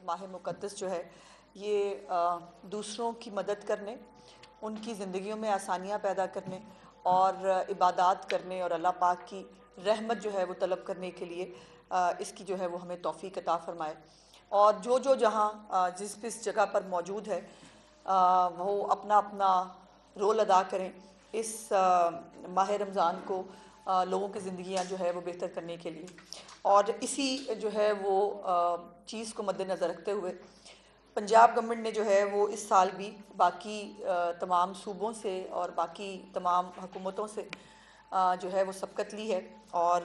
ماہ مقدس جو ہے یہ دوسروں کی مدد کرنے، ان کی زندگیوں میں آسانیاں پیدا کرنے اور عبادات کرنے اور اللہ پاک کی رحمت جو ہے وہ طلب کرنے کے لیے اس کی جو ہے وہ ہمیں توفیق عطا فرمائے۔ اور جو جہاں جس جگہ پر موجود ہے وہ اپنا اپنا رول ادا کریں اس ماہ رمضان کو لوگوں کی زندگیاں جو ہے وہ بہتر کرنے کے لیے۔ اور اسی جو ہے وہ چیز کو مد نظر رکھتے ہوئے پنجاب گورنمنٹ نے جو ہے وہ اس سال بھی باقی تمام صوبوں سے اور باقی تمام حکومتوں سے جو ہے وہ سبقت لی ہے، اور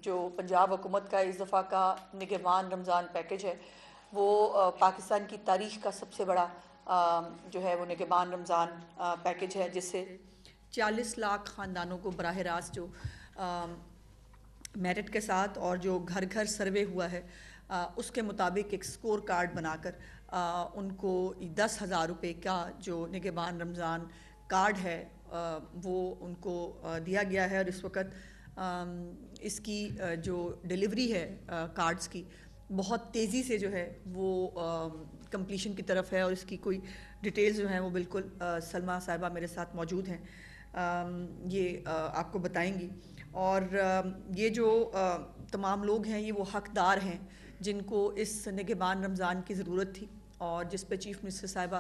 جو پنجاب حکومت کا اس دفعہ کا نگہبان رمضان پیکج ہے وہ پاکستان کی تاریخ کا سب سے بڑا جو ہے وہ نگہبان رمضان پیکج ہے، جس سے 40 لاکھ خاندانوں کو براہ راست جو میرٹ کے ساتھ اور جو گھر گھر سروے ہوا ہے اس کے مطابق ایک سکور کارڈ بنا کر ان کو 10,000 روپے کا جو نگہبان رمضان کارڈ ہے وہ ان کو دیا گیا ہے۔ اور اس وقت اس کی جو ڈیلیوری ہے کارڈز کی بہت تیزی سے جو ہے وہ کمپلیشن کی طرف ہے، اور اس کی کوئی ڈیٹیلز جو ہیں وہ بالکل سلمہ صاحبہ میرے ساتھ موجود ہیں، یہ آپ کو بتائیں گی۔ اور یہ جو تمام لوگ ہیں یہ وہ حقدار ہیں جن کو اس نگہبان رمضان کی ضرورت تھی، اور جس پہ چیف منسٹر صاحبہ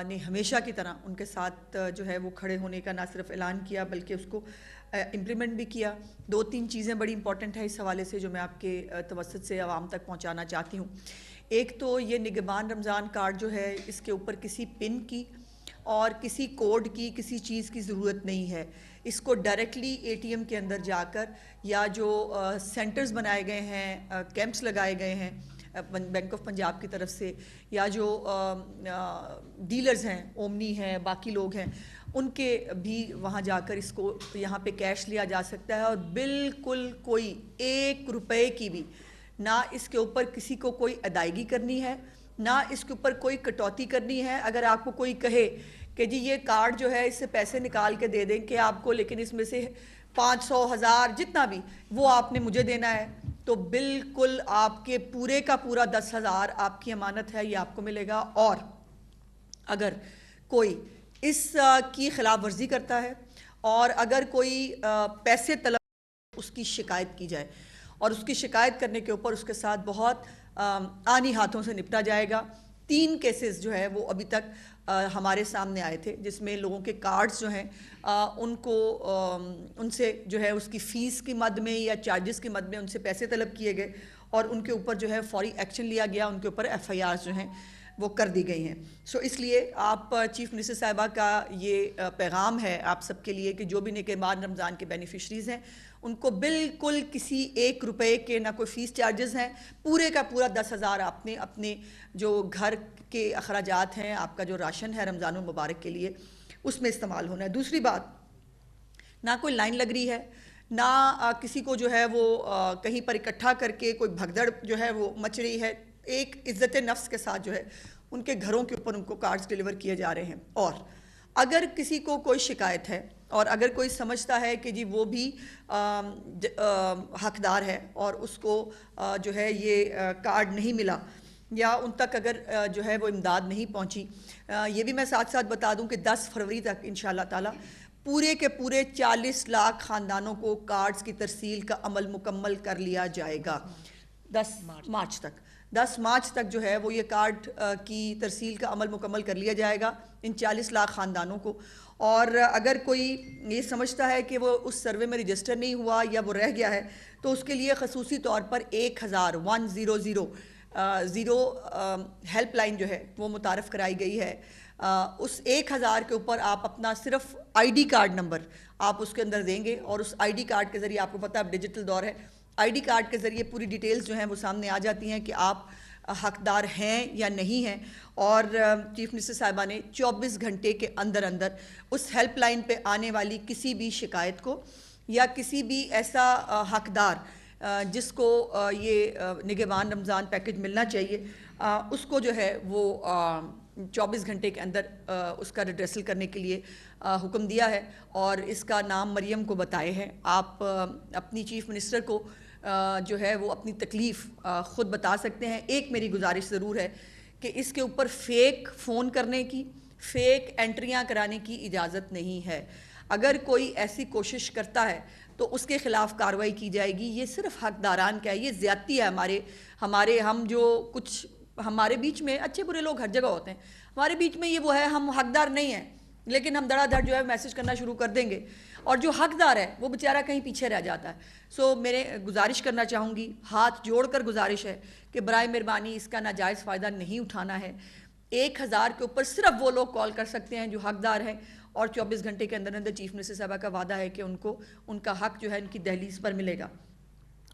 نے ہمیشہ کی طرح ان کے ساتھ جو ہے وہ کھڑے ہونے کا نہ صرف اعلان کیا بلکہ اس کو امپلیمنٹ بھی کیا۔ 2-3 چیزیں بڑی امپورٹنٹ ہیں اس حوالے سے جو میں آپ کے توسط سے عوام تک پہنچانا چاہتی ہوں۔ ایک تو یہ نگہبان رمضان کارڈ جو ہے اس کے اوپر کسی پن کی اور کسی کوڈ کی کسی چیز کی ضرورت نہیں ہے، اس کو ڈائریکٹلی اے ٹی ایم کے اندر جا کر یا جو سینٹرز بنائے گئے ہیں، کیمپس لگائے گئے ہیں بینک آف پنجاب کی طرف سے، یا جو ڈیلرز ہیں، اومنی ہیں، باقی لوگ ہیں، ان کے بھی وہاں جا کر اس کو یہاں پہ کیش لیا جا سکتا ہے، اور بالکل کوئی 1 روپے کی بھی نہ اس کے اوپر کسی کو کوئی ادائیگی کرنی ہے، نہ اس کے اوپر کوئی کٹوتی کرنی ہے۔ اگر آپ کو کوئی کہے کہ جی یہ کارڈ جو ہے اس سے پیسے نکال کے دے دیں کہ آپ کو، لیکن اس میں سے 500 1000 جتنا بھی وہ آپ نے مجھے دینا ہے، تو بالکل آپ کے پورے کا پورا 10,000 آپ کی امانت ہے، یہ آپ کو ملے گا۔ اور اگر کوئی اس کی خلاف ورزی کرتا ہے اور اگر کوئی پیسے طلب، اس کی شکایت کی جائے، اور اس کی شکایت کرنے کے اوپر اس کے ساتھ بہت آنی ہاتھوں سے نپٹا جائے گا۔ 3 کیسز جو ہے وہ ابھی تک ہمارے سامنے آئے تھے جس میں لوگوں کے کارڈز جو ہیں ان کو ان سے جو ہے اس کی فیس کی مد میں یا چارجز کی مد میں ان سے پیسے طلب کیے گئے، اور ان کے اوپر جو ہے فوری ایکشن لیا گیا، ان کے اوپر FIRs جو ہیں وہ کر دی گئی ہیں۔ سو اس لیے آپ چیف منسٹر صاحبہ کا یہ پیغام ہے آپ سب کے لیے کہ جو بھی نگہبان رمضان کے بینیفیشریز ہیں ان کو بالکل کسی 1 روپے کے نہ کوئی فیس چارجز ہیں، پورے کا پورا 10,000 آپ نے اپنے جو گھر کے اخراجات ہیں، آپ کا جو راشن ہے رمضان المبارک کے لیے، اس میں استعمال ہونا ہے۔ دوسری بات، نہ کوئی لائن لگ رہی ہے، نہ کسی کو جو ہے وہ کہیں پر اکٹھا کر کے کوئی بھگدڑ جو ہے وہ مچ رہی ہے، ایک عزت نفس کے ساتھ جو ہے ان کے گھروں کے اوپر ان کو کارڈز ڈیلیور کیے جا رہے ہیں۔ اور اگر کسی کو کوئی شکایت ہے اور اگر کوئی سمجھتا ہے کہ جی وہ بھی حقدار ہے اور اس کو جو ہے یہ کارڈ نہیں ملا، یا ان تک اگر جو ہے وہ امداد نہیں پہنچی، یہ بھی میں ساتھ ساتھ بتا دوں کہ 10 فروری تک انشاءاللہ تعالی پورے کے پورے 40 لاکھ خاندانوں کو کارڈز کی ترسیل کا عمل مکمل کر لیا جائے گا۔ 10 مارچ تک جو ہے وہ یہ کارڈ کی ترسیل کا عمل مکمل کر لیا جائے گا ان 40 لاکھ خاندانوں کو۔ اور اگر کوئی یہ سمجھتا ہے کہ وہ اس سروے میں رجسٹر نہیں ہوا یا وہ رہ گیا ہے تو اس کے لیے خصوصی طور پر 1,000 ہیلپ لائن جو ہے وہ متعارف کرائی گئی ہے۔ اس 1,000 کے اوپر آپ اپنا صرف ID کارڈ نمبر آپ اس کے اندر دیں گے، اور اس ID کارڈ کے ذریعے آپ کو پتہ ہے اب ڈیجیٹل دور ہے، ID کارڈ کے ذریعے پوری ڈیٹیلز جو ہیں وہ سامنے آ جاتی ہیں کہ آپ حقدار ہیں یا نہیں ہیں۔ اور چیف منسٹر صاحبہ نے 24 گھنٹے کے اندر اندر اس ہیلپ لائن پہ آنے والی کسی بھی شکایت کو یا کسی بھی ایسا حقدار جس کو یہ نگہبان رمضان پیکج ملنا چاہیے، اس کو جو ہے وہ 24 گھنٹے کے اندر اس کا ریڈریسل کرنے کے لیے حکم دیا ہے، اور اس کا نام مریم کو بتائے ہیں۔ آپ اپنی چیف منسٹر کو جو ہے وہ اپنی تکلیف خود بتا سکتے ہیں. ایک میری گزارش ضرور ہے کہ اس کے اوپر فیک فون کرنے کی، فیک انٹریاں کرانے کی اجازت نہیں ہے. اگر کوئی ایسی کوشش کرتا ہے تو اس کے خلاف کارروائی کی جائے گی. یہ صرف حقداران کا ہے، یہ زیادتی ہے ہم جو کچھ ہمارے بیچ میں اچھے برے لوگ ہر جگہ ہوتے ہیں، ہمارے بیچ میں یہ وہ ہے ہم حقدار نہیں ہیں لیکن ہم دھڑا دھڑ جو ہے میسج کرنا شروع کر دیں گے، اور جو حقدار ہے وہ بیچارہ کہیں پیچھے رہ جاتا ہے. میرے گزارش کرنا چاہوں گی، ہاتھ جوڑ کر گزارش ہے کہ برائے مہربانی اس کا ناجائز فائدہ نہیں اٹھانا ہے. 1000 کے اوپر صرف وہ لوگ کال کر سکتے ہیں جو حقدار ہیں، اور 24 گھنٹے کے اندر چیف منسٹر صاحبہ کا وعدہ ہے کہ ان کا حق جو ہے ان کی دہلیز پر ملے گا.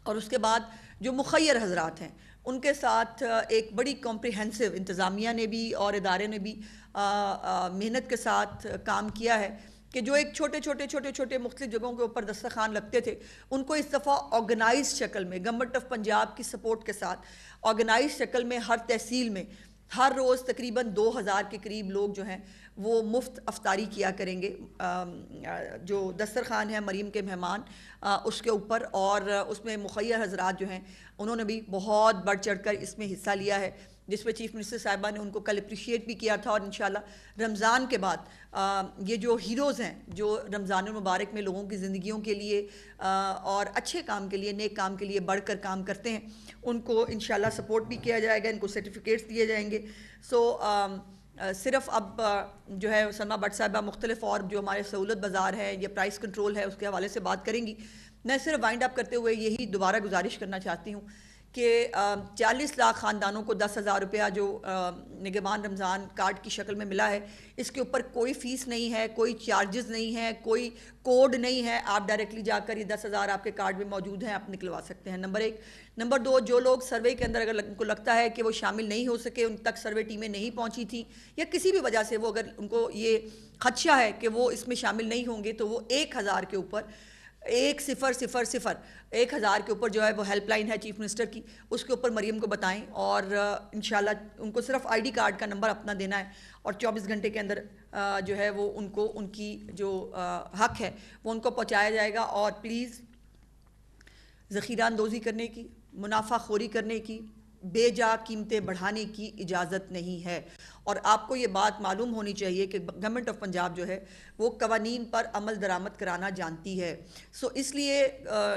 اور اس کے بعد جو مخیر حضرات ہیں ان کے ساتھ ایک بڑی کمپریہنسو انتظامیہ نے بھی اور ادارے نے بھی محنت کے ساتھ کام کیا ہے کہ جو ایک چھوٹے مختلف جگہوں کے اوپر دسترخوان لگتے تھے ان کو اس دفعہ آرگنائز شکل میں گورنمنٹ آف پنجاب کی سپورٹ کے ساتھ آرگنائز شکل میں ہر تحصیل میں ہر روز تقریباً 2000 کے قریب لوگ جو ہیں وہ مفت افطاری کیا کریں گے. جو دسترخوان ہے مریم کے مہمان اس کے اوپر، اور اس میں مخیر حضرات جو ہیں انہوں نے بھی بہت بڑھ چڑھ کر اس میں حصہ لیا ہے، جس میں چیف منسٹر صاحبہ نے ان کو کل اپریشیٹ بھی کیا تھا. اور انشاءاللہ رمضان کے بعد یہ جو ہیروز ہیں جو رمضان المبارک میں لوگوں کی زندگیوں کے لیے اور اچھے کام کے لیے، نیک کام کے لیے بڑھ کر کام کرتے ہیں، ان کو انشاءاللہ سپورٹ بھی کیا جائے گا، ان کو سرٹیفکیٹس دیے جائیں گے. صرف اب جو ہے سلمیٰ بٹ صاحبہ مختلف اور جو ہمارے سہولت بازار ہے یا پرائس کنٹرول ہے اس کے حوالے سے بات کریں گی. میں صرف وائنڈ اپ کرتے ہوئے یہی دوبارہ گزارش کرنا چاہتی ہوں کہ 40 لاکھ خاندانوں کو 10,000 روپیہ جو نگہبان رمضان کارڈ کی شکل میں ملا ہے، اس کے اوپر کوئی فیس نہیں ہے، کوئی چارجز نہیں ہے، کوئی کوڈ نہیں ہے. آپ ڈائریکٹلی جا کر یہ 10,000 آپ کے کارڈ میں موجود ہیں، آپ نکلوا سکتے ہیں. نمبر 1. نمبر 2، جو لوگ سروے کے اندر اگر ان کو لگتا ہے کہ وہ شامل نہیں ہو سکے، ان تک سروے ٹیمیں نہیں پہنچی تھیں یا کسی بھی وجہ سے وہ اگر ان کو یہ خدشہ ہے کہ وہ اس میں شامل نہیں ہوں گے، تو وہ 1000 کے اوپر 1000 کے اوپر جو ہے وہ ہیلپ لائن ہے چیف منسٹر کی، اس کے اوپر مریم کو بتائیں، اور انشاءاللہ ان کو صرف آئی ڈی کارڈ کا نمبر اپنا دینا ہے، اور 24 گھنٹے کے اندر جو ہے وہ ان کو ان کی جو حق ہے وہ ان کو پہنچایا جائے گا. اور پلیز ذخیرہ اندوزی کرنے کی، منافع خوری کرنے کی، بے جا قیمتیں بڑھانے کی اجازت نہیں ہے. اور آپ کو یہ بات معلوم ہونی چاہیے کہ گورنمنٹ آف پنجاب جو ہے وہ قوانین پر عمل درآمد کرانا جانتی ہے. اس لیے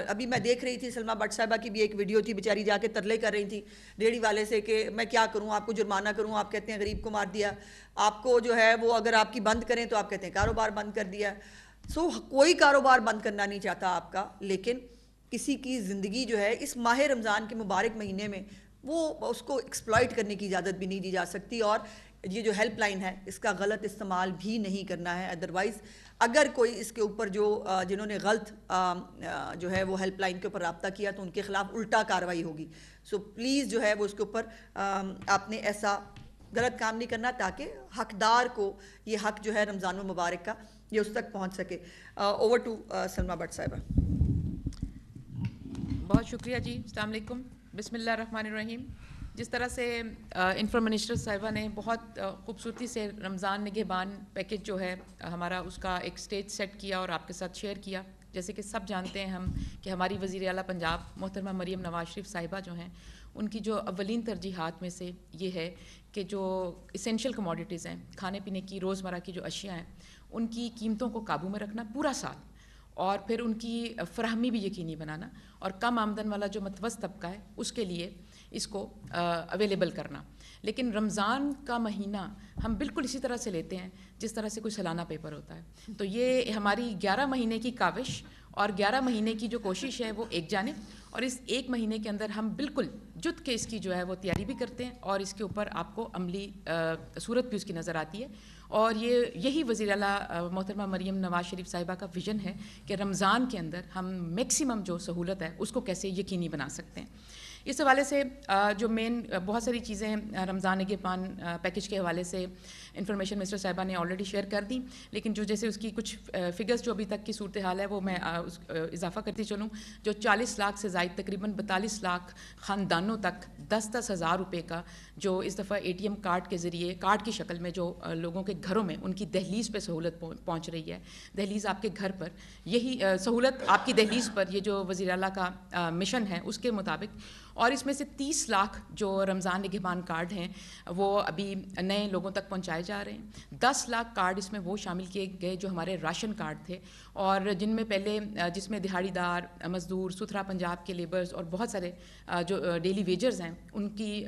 ابھی میں دیکھ رہی تھی سلمیٰ بٹ صاحبہ کی بھی ایک ویڈیو تھی، بیچاری جا کے ترلے کر رہی تھی ریڑھی والے سے کہ میں کیا کروں، آپ کو جرمانہ کروں، آپ کہتے ہیں غریب کو مار دیا، آپ کو جو ہے وہ اگر آپ کی بند کریں تو آپ کہتے ہیں کاروبار بند کر دیا. کوئی کاروبار بند کرنا نہیں چاہتا آپ کا، لیکن کسی کی زندگی جو ہے اس ماہ رمضان کے مبارک مہینے میں وہ اس کو ایکسپلائٹ کرنے کی اجازت بھی نہیں دی جا سکتی. اور یہ جو ہیلپ لائن ہے اس کا غلط استعمال بھی نہیں کرنا ہے. ادروائز اگر کوئی اس کے اوپر جنہوں نے غلط جو ہے وہ ہیلپ لائن کے اوپر رابطہ کیا تو ان کے خلاف الٹا کارروائی ہوگی. پلیز جو ہے وہ اس کے اوپر آپ نے ایسا غلط کام نہیں کرنا تاکہ حقدار کو یہ حق جو ہے رمضان المبارک کا یہ اس تک پہنچ سکے. اوور ٹو سلمیٰ بٹ صاحبہ. بہت شکریہ جی. السلام علیکم. بسم اللہ الرحمن الرحیم. جس طرح سے انفرام منسٹر صاحبہ نے بہت خوبصورتی سے رمضان نگہبان پیکج جو ہے ہمارا اس کا ایک سٹیج سیٹ کیا اور آپ کے ساتھ شیئر کیا. جیسے کہ سب جانتے ہیں ہم کہ ہماری وزیر اعلیٰ پنجاب محترمہ مریم نواز شریف صاحبہ جو ہیں ان کی جو اولین ترجیحات میں سے یہ ہے کہ جو اسینشیل کموڈیٹیز ہیں، کھانے پینے کی روزمرہ کی جو اشیاء ہیں، ان کی قیمتوں کو قابو میں رکھنا پورا سال، اور پھر ان کی فراہمی بھی یقینی بنانا، اور کم آمدن والا جو متوسط طبقہ ہے اس کے لیے اس کو اویلیبل کرنا. لیکن رمضان کا مہینہ ہم بالکل اسی طرح سے لیتے ہیں جس طرح سے کوئی سالانہ پیپر ہوتا ہے. تو یہ ہماری 11 مہینے کی کاوش اور 11 مہینے کی جو کوشش ہے وہ ایک جانب، اور اس ایک مہینے کے اندر ہم بالکل جت کے اس کی جو ہے وہ تیاری بھی کرتے ہیں، اور اس کے اوپر آپ کو عملی صورت بھی اس کی نظر آتی ہے. اور یہی وزیر اعلیٰ محترمہ مریم نواز شریف صاحبہ کا ویژن ہے کہ رمضان کے اندر ہم میکسیمم جو سہولت ہے اس کو کیسے یقینی بنا سکتے ہیں. اس حوالے سے جو مین بہت ساری چیزیں ہیں رمضان نگہبان پیکیج کے حوالے سے انفارمیشن منسٹر صاحبہ نے آلریڈی شیئر کر دی، لیکن جو جیسے اس کی کچھ فگرز جو ابھی تک کی صورتحال ہے وہ میں اضافہ کرتی چلوں. جو 40 لاکھ سے زائد تقریباً 42 لاکھ خاندانوں تک 10-10 ہزار روپے کا جو اس دفعہ اے ٹی ایم کارڈ کے ذریعے کارڈ کی شکل میں جو لوگوں کے گھروں میں ان کی دہلیز پہ سہولت پہنچ رہی ہے. دہلیز آپ کے گھر پر، یہی سہولت آپ کی دہلیز پر، یہ جو وزیر اعلیٰ کا مشن ہے اس کے مطابق. اور اس میں سے 30 لاکھ جو رمضان نگہبان کارڈ ہیں وہ ابھی نئے لوگوں تک پہنچائے جا رہے ہیں. 10 لاکھ کارڈ اس میں وہ شامل کیے گئے جو ہمارے راشن کارڈ تھے، اور جن میں پہلے جس میں دہاڑی دار، مزدور، ستھرا پنجاب کے لیبرز اور بہت سارے جو ڈیلی ویجرز ہیں ان کی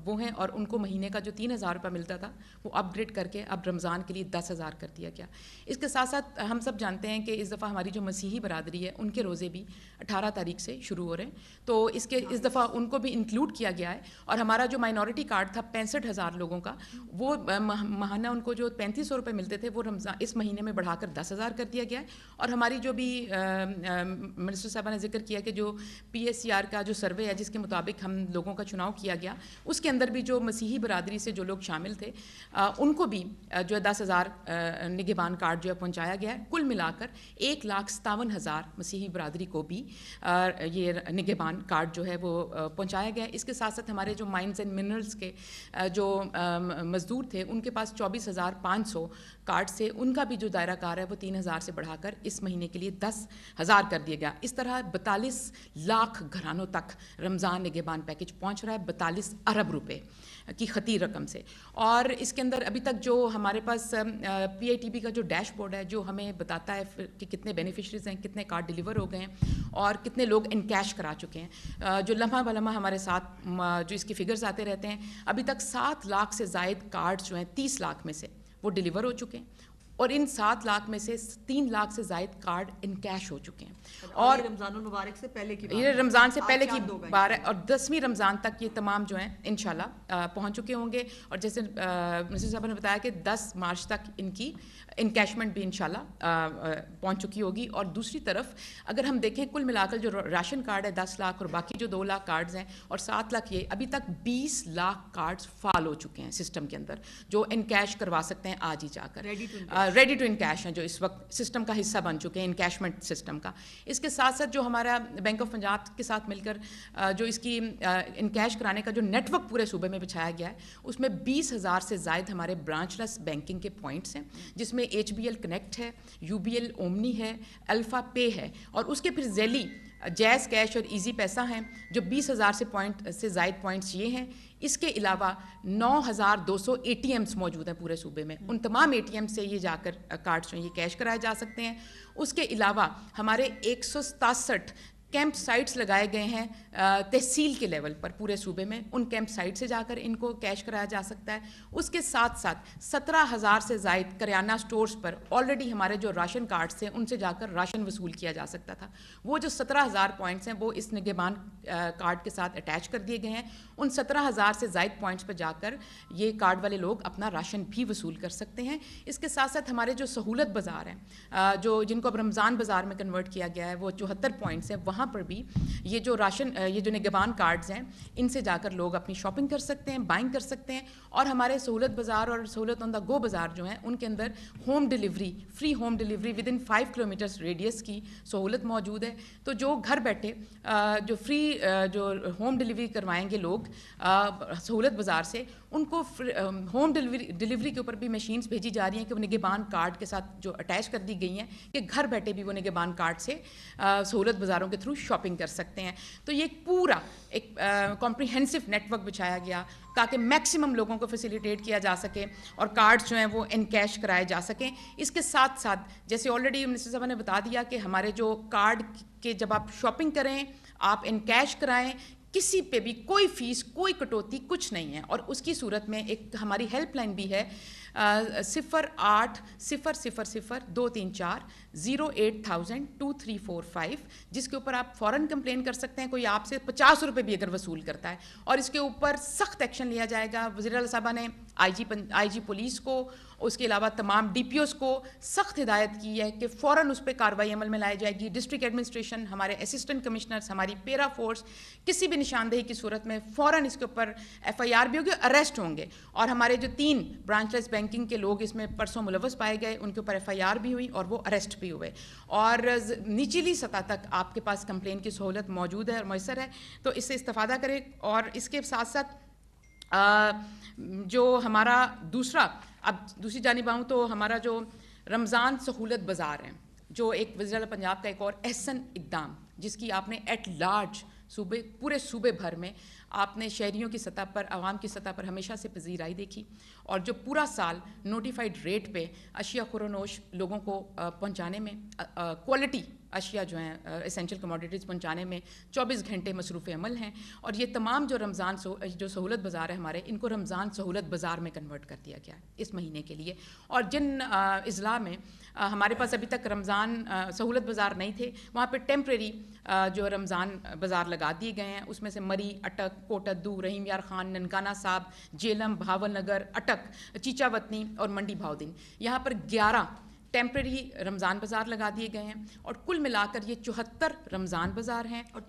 وہ ہیں، اور ان کو مہینے کا جو 3,000 روپے ملتا تھا وہ اپ گریڈ کر کے اب رمضان کے لیے 10,000 کر دیا گیا. اس کے ساتھ ساتھ ہم سب جانتے ہیں کہ اس دفعہ ہماری جو مسیحی برادری ہے ان کے روزے بھی 18 تاریخ سے شروع ہو رہے ہیں، تو اس دفعہ ان کو بھی انکلوڈ کیا گیا ہے. اور ہمارا جو مائنورٹی کارڈ تھا 65,000 لوگوں کا، وہ ماہانہ ان کو جو 3500 روپے ملتے تھے وہ رمضان اس مہینے میں بڑھا کر 10,000 کر دیا گیا ہے. اور ہماری جو بھی منسٹر صاحبہ نے ذکر کیا کہ جو پی ایس سی آر کا جو سروے ہے جس کے مطابق ہم لوگوں کا چناؤ کیا گیا، اس کے اندر بھی جو مسیحی برادری سے جو لوگ شامل تھے ان کو بھی جو ہے 10,000 نگہبان کارڈ جو ہے پہنچایا گیا ہے. کل ملا کر 1,57,000 مسیحی برادری کو بھی یہ نگہبان کارڈ جو ہے وہ پہنچایا گیا ہے. اس کے ساتھ ساتھ ہمارے جو مائنز اینڈ منرلز کے جو مزدور تھے ان کے پاس 24,500 کارڈ سے ان کا بھی جو دائرہ کار ہے وہ 3,000 سے بڑھا کر اس مہینے کے لیے 10,000 کر دیا گیا. اس طرح 42 لاکھ گھرانوں تک رمضان نگہبان پیکج پہنچ رہا ہے 42 ارب روپے کی خطیر رقم سے. اور اس کے اندر ابھی تک جو ہمارے پاس پی آئی ٹی بی کا جو ڈیش بورڈ ہے جو ہمیں بتاتا ہے کہ کتنے بینیفیشریز ہیں، کتنے کارڈ ڈیلیور ہو گئے ہیں اور کتنے لوگ ان کیش کرا چکے ہیں، جو لمحہ بلمحہ ہمارے ساتھ جو اس کی فگرز آتے رہتے ہیں. ابھی تک 7 لاکھ سے زائد کارڈ جو ہیں 30 لاکھ میں سے وہ ڈیلیور ہو چکے ہیں، اور ان 7 لاکھ میں سے 3 لاکھ سے زائد کارڈ ان کیش ہو چکے ہیں. اور رمضان المبارک سے پہلے کی یہ رمضان سے پہلے کی بار ہے، اور 10ویں رمضان تک یہ تمام جو ہیں انشاءاللہ پہنچ چکے ہوں گے. اور جیسے منسٹر صاحب نے بتایا کہ 10 مارچ تک ان کی انکیشمنٹ بھی انشاءاللہ پہنچ چکی ہوگی. اور دوسری طرف اگر ہم دیکھیں کل ملا کر جو راشن کارڈ ہے 10 لاکھ اور باقی جو 2 لاکھ کارڈز ہیں اور 7 لاکھ یہ ابھی تک 20 لاکھ کارڈز فال ہو چکے ہیں سسٹم کے اندر جو ان کیش کروا سکتے ہیں آج ہی جا کر. ریڈی ٹو ان کیش ہیں جو اس وقت سسٹم کا حصہ بن چکے ہیں انکیشمنٹ سسٹم کا. اس کے ساتھ ساتھ جو ہمارا بینک آف پنجاب کے ساتھ مل کر جو اس کی انکیش کرانے کا جو نیٹ ورک پورے صوبے میں بچھایا گیا ہے اس میں 20,000 سے زائد ہمارے برانچ لیس بینکنگ کے پوائنٹس ہیں، جس میں ایچ بی ایل کنیکٹ ہے، یو بی ایل اومنی ہے، الفا پے ہے، اور اس کے پھر ذیلی جیز کیش اور ایزی پیسہ ہیں جو 20,000 سے زائد پوائنٹس یہ ہیں. اس کے علاوہ 9,200 اے ٹی ایمس موجود ہیں پورے صوبے میں. ان تمام اے ٹی ایم سے یہ جا کر کارڈس جو یہ کیش کرائے جا سکتے ہیں. اس کے علاوہ ہمارے 167 کیمپ سائٹس لگائے گئے ہیں تحصیل کے لیول پر پورے صوبے میں. ان کیمپ سائٹ سے جا کر ان کو کیش کرایا جا سکتا ہے. اس کے ساتھ ساتھ 17,000 سے زائد کریانہ سٹورز پر آلریڈی ہمارے جو راشن کارڈس ہیں ان سے جا کر راشن وصول کیا جا سکتا تھا. وہ جو 17,000 پوائنٹس ہیں وہ اس نگہبان کارڈ کے ساتھ اٹیچ کر دیے گئے ہیں. ان 17,000 سے زائد پوائنٹس پر جا کر یہ کارڈ والے لوگ اپنا راشن بھی وصول کر سکتے ہیں. اس کے ساتھ ساتھ ہمارے جو سہولت بازار ہیں جو جن کو اب رمضان بازار میں کنورٹ کیا گیا ہے وہ 74 پوائنٹس ہیں، وہاں پر بھی یہ جو راشن یہ جو نگہبان کارڈز ہیں ان سے جا کر لوگ اپنی شاپنگ کر سکتے ہیں، بائنگ کر سکتے ہیں. اور ہمارے سہولت بازار اور سہولت آن دا گو بازار جو ہیں ان کے اندر home delivery, free home delivery within 5 kilometres radius کی سہولت موجود ہے. تو جو گھر بیٹھے جو فری جو ہوم ڈیلیوری کروائیں گے لوگ سہولت بازار سے، ان کو ہوم ڈیلیوری کے اوپر بھی مشینز بھیجی جا رہی ہیں کہ وہ نگہبان کارڈ کے ساتھ جو اٹیچ کر دی گئی ہیں کہ گھر بیٹھے بھی وہ نگہبان کارڈ سے سہولت بازاروں کے تھرو شاپنگ کر سکتے ہیں. تو یہ پورا ایک کمپریہنسو نیٹ ورک بچھایا گیا تاکہ میکسیمم لوگوں کو فیسیلیٹیٹ کیا جا سکے اور کارڈز جو ہیں وہ ان کیش کرائے جا سکیں. اس کے ساتھ ساتھ جیسے آلریڈی منسٹر صاحب نے بتا دیا کہ ہمارے جو کارڈ کے جب آپ شاپنگ کریں آپ ان کیش کرائیں، کسی پہ بھی کوئی فیس کوئی کٹوتی کچھ نہیں ہے. اور اس کی صورت میں ایک ہماری ہیلپ لائن بھی ہے 0800023408,0002345 جس کے اوپر آپ فوراً کمپلین کر سکتے ہیں. کوئی آپ سے 50 روپے بھی اگر وصول کرتا ہے اور اس کے اوپر سخت ایکشن لیا جائے گا. وزیر اعلیٰ صاحبہ نے آئی جی پولیس کو، اس کے علاوہ تمام ڈی پی اوز کو سخت ہدایت کی ہے کہ فوراً اس پہ کارروائی عمل میں لائی جائے گی. ڈسٹرکٹ ایڈمنسٹریشن، ہمارے اسسٹنٹ کمشنرز، ہماری پیرا فورس کسی بھی نشاندہی کی صورت میں فوراً اس کے اوپر ایف آئی آر بھی ہوگی، اریسٹ ہوں گے. اور ہمارے جو 3 برانچ لیس بینکنگ کے لوگ اس میں پرسوں ملوث پائے گئے، ان کے اوپر ایف آئی آر بھی ہوئی اور وہ اریسٹ بھی ہوئے. اور نچلی سطح تک آپ کے پاس کمپلین کی سہولت موجود ہے اور میسر ہے، تو اس سے استفادہ کریں. اور اس کے ساتھ ساتھ جو ہمارا دوسری جانب آؤں تو ہمارا جو رمضان سہولت بازار ہیں، جو ایک وزیر اعلیٰ پنجاب کا ایک اور احسن اقدام، جس کی آپ نے ایٹ لارج پورے صوبے بھر میں آپ نے شہریوں کی سطح پر، عوام کی سطح پر ہمیشہ سے پذیرائی دیکھی. اور جو پورا سال نوٹیفائڈ ریٹ پہ اشیاء خورونوش لوگوں کو پہنچانے میں، کوالٹی اشیاء جو ہیں اسینشل کموڈیٹیز پہنچانے میں 24 گھنٹے مصروف عمل ہیں. اور یہ تمام جو رمضان جو سہولت بازار ہے ہمارے، ان کو رمضان سہولت بازار میں کنورٹ کر دیا گیا ہے اس مہینے کے لیے. اور جن اضلاع میں ہمارے پاس ابھی تک رمضان سہولت بازار نہیں تھے، وہاں پہ ٹیمپریری جو رمضان بازار لگا دیے گئے ہیں. اس میں سے مری، اٹک، کوٹدو، رحیم یار خان، ننکانہ صاحب، جیلم، بھاول نگر، اٹک، چیچا وطنی اور منڈی بھاؤدین، یہاں پر 11 ٹیمپریری رمضان بازار لگا دیے گئے ہیں. اور کل ملا کر یہ 74 رمضان بازار ہیں. اور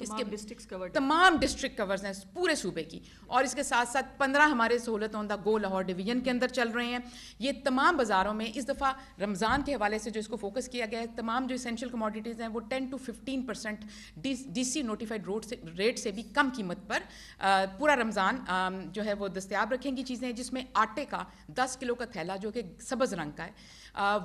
تمام ڈسٹرکٹ کورز ہیں پورے صوبے کی. اور اس کے ساتھ ساتھ 15 ہمارے سہولت آن دا گو لاہور ڈویژن کے اندر چل رہے ہیں. یہ تمام بازاروں میں اس دفعہ رمضان کے حوالے سے جو اس کو فوکس کیا گیا ہے، تمام جو اسینشیل کموڈیٹیز ہیں وہ 10 to 15% D C notified rate سے بھی کم قیمت پر پورا رمضان جو ہے وہ دستیاب رکھیں گی چیزیں. جس میں آٹے کا 10 کلو کا تھیلا جو کہ سبز رنگ کا ہے،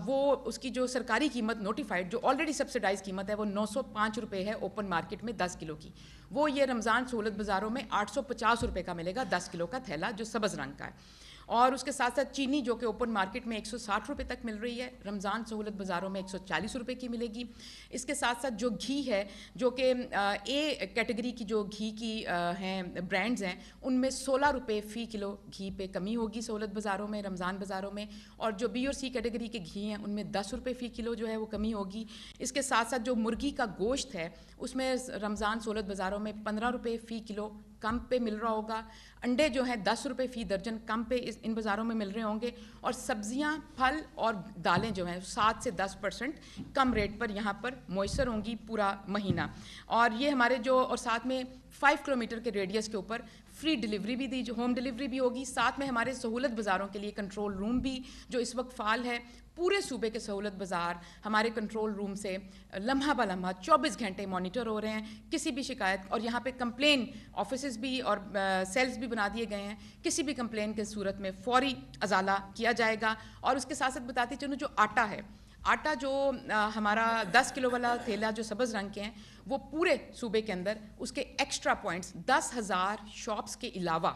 وہ اس کی جو سرکاری قیمت نوٹیفائڈ جو آلریڈی سبسڈائز قیمت ہے وہ 905 روپے ہے اوپن مارکیٹ میں 10 کلو کی. وہ یہ رمضان سہولت بازاروں میں 850 روپے کا ملے گا 10 کلو کا تھیلا جو سبز رنگ کا ہے. اور اس کے ساتھ ساتھ چینی جو کہ اوپن مارکیٹ میں 160 روپے تک مل رہی ہے، رمضان سہولت بازاروں میں 140 روپے کی ملے گی. اس کے ساتھ ساتھ جو گھی ہے، جو کہ اے کیٹیگری کی جو گھی کی ہیں برانڈز ہیں، ان میں 16 روپے فی کلو گھی پہ کمی ہوگی سہولت بازاروں میں، رمضان بازاروں میں. اور جو بی اور سی کیٹیگری کے گھی ہیں ان میں 10 روپے فی کلو جو ہے وہ کمی ہوگی. اس کے ساتھ ساتھ جو مرغی کا گوشت ہے اس میں رمضان سہولت بازاروں میں 15 روپے فی کلو کم پہ مل رہا ہوگا. انڈے جو ہیں 10 روپے فی درجن کم پہ ان بازاروں میں مل رہے ہوں گے. اور سبزیاں، پھل اور دالیں جو ہیں 7 سے 10% کم ریٹ پر یہاں پر میسر ہوں گی پورا مہینہ. اور یہ ہمارے جو، اور ساتھ میں 5 کلومیٹر کے ریڈیس کے اوپر فری ڈیلیوری بھی جو ہوم ڈیلیوری بھی ہوگی. ساتھ میں ہمارے سہولت بازاروں کے لیے کنٹرول روم بھی جو اس وقت فعال ہے. پورے صوبے کے سہولت بازار ہمارے کنٹرول روم سے لمحہ بہ لمحہ 24 گھنٹے مانیٹر ہو رہے ہیں. کسی بھی شکایت، اور یہاں پہ کمپلین آفیسز بھی اور سیلز بھی بنا دیے گئے ہیں. کسی بھی کمپلین کے صورت میں فوری ازالہ کیا جائے گا. اور اس کے ساتھ ساتھ بتاتی چلوں، جو آٹا ہے، آٹا جو ہمارا 10 کلو والا تھیلا جو سبز رنگ کے ہیں، وہ پورے صوبے کے اندر اس کے ایکسٹرا پوائنٹس 10,000 شاپس کے علاوہ